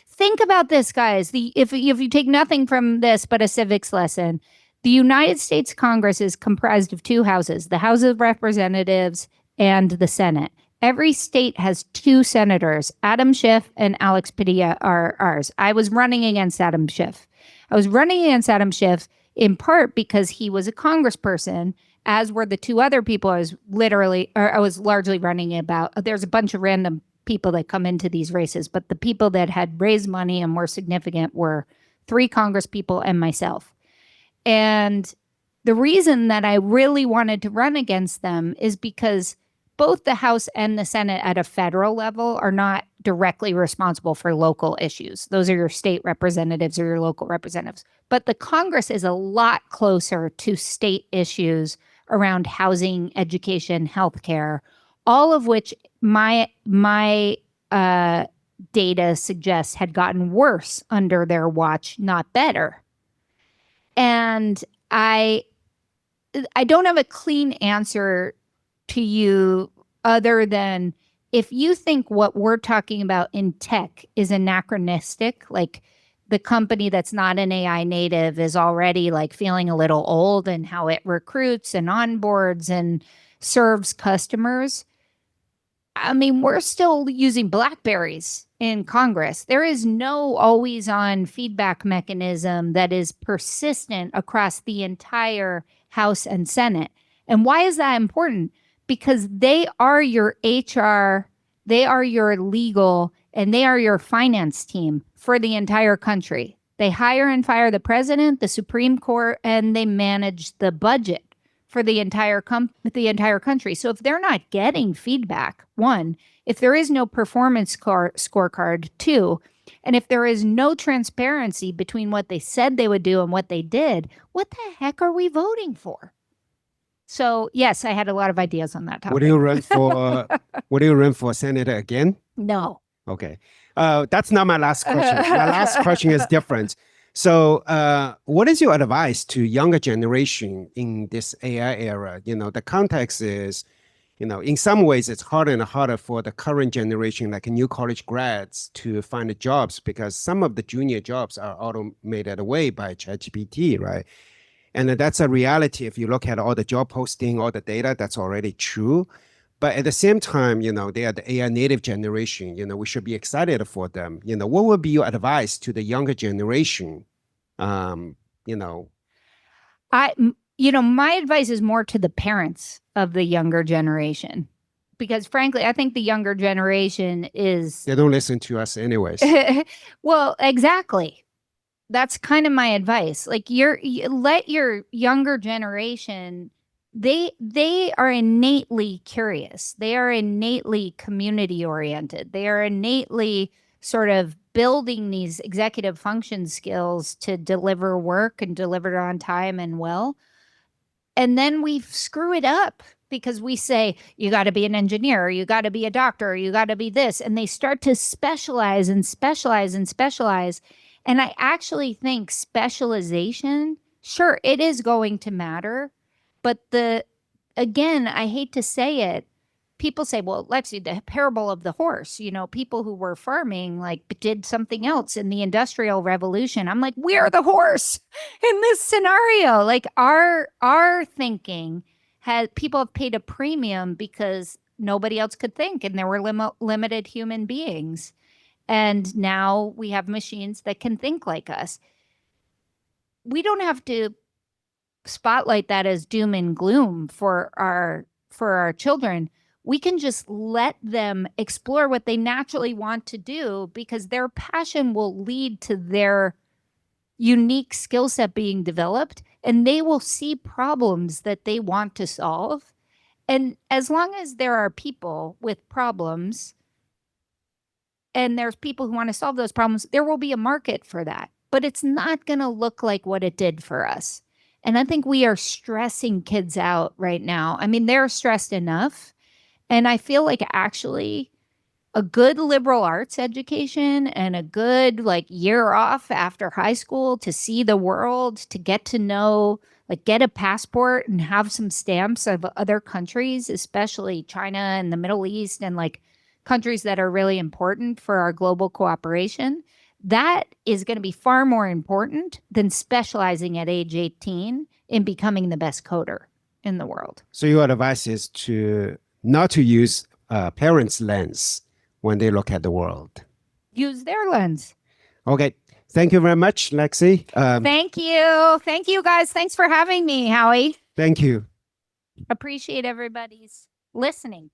S2: Think about this, guys. If you take nothing from this but a civics lesson, the United States Congress is comprised of two houses, the House of Representatives and the Senate. Every state has two senators. Adam Schiff and Alex Padilla are ours. I was running against Adam Schiff. In part because he was a congressperson, as were the two other people I was largely running about. There's a bunch of random people that come into these races, but the people that had raised money and were significant were 3 Congress people and myself. And the reason that I really wanted to run against them is because both the House and the Senate at a federal level are not directly responsible for local issues. Those are your state representatives or your local representatives. But the Congress is a lot closer to state issues around housing, education, healthcare, all of which my data suggests had gotten worse under their watch, not better. And I don't have a clean answer to you other than if you think what we're talking about in tech is anachronistic, like the company that's not an AI native is already like feeling a little old and how it recruits and onboards and serves customers. I mean, we're still using BlackBerries in Congress. There is no always on feedback mechanism that is persistent across the entire House and Senate. And why is that important? Because they are your HR, they are your legal, and they are your finance team for the entire country. They hire and fire the president, the Supreme Court, and they manage the budget for the entire country. So if they're not getting feedback, 1, if there is no performance scorecard, 2, and if there is no transparency between what they said they would do and what they did, what the heck are we voting for? So yes, I had a lot of ideas on that topic.
S1: Would you run for senator again?
S2: No.
S1: Okay. That's not my last question. My last question is different. So what is your advice to younger generation in this AI era? The context is, in some ways it's harder and harder for the current generation, like new college grads, to find jobs because some of the junior jobs are automated away by ChatGPT, right? And that's a reality. If you look at all the job posting, all the data, that's already true. But at the same time, they are the AI native generation. We should be excited for them. What would be your advice to the younger generation?
S2: My advice is more to the parents of the younger generation, because frankly, I think the younger generation is.
S1: They don't listen to us anyways.
S2: Well, exactly. That's kind of my advice. Like let your younger generation. They are innately curious. They are innately community oriented. They are innately sort of building these executive function skills to deliver work and deliver it on time and well. And then we screw it up because we say, you got to be an engineer, or you got to be a doctor, or you got to be this. And they start to specialize and specialize and specialize. And I actually think specialization, sure, it is going to matter. But again, I hate to say it, people say, well, Lexi, the parable of the horse, people who were farming did something else in the Industrial Revolution. I'm like, we're the horse in this scenario. Like our thinking people have paid a premium because nobody else could think, and there were limited human beings. And now we have machines that can think like us. We don't have to spotlight that as doom and gloom for our children. We can just let them explore what they naturally want to do, because their passion will lead to their unique skill set being developed, and they will see problems that they want to solve. And as long as there are people with problems and there's people who want to solve those problems, there will be a market for that. But it's not going to look like what it did for us. And I think we are stressing kids out right now. I mean, they're stressed enough. And I feel like actually a good liberal arts education and a good like year off after high school to see the world, to get to know, like get a passport and have some stamps of other countries, especially China and the Middle East and like countries that are really important for our global cooperation. That is going to be far more important than specializing at age 18 in becoming the best coder in the world.
S1: So your advice is to not to use parents' lens when they look at the world.
S2: Use their lens.
S1: Okay. Thank you very much, Lexi.
S2: Thank you. Thank you guys. Thanks for having me, Howie.
S1: Thank you.
S2: Appreciate everybody's listening.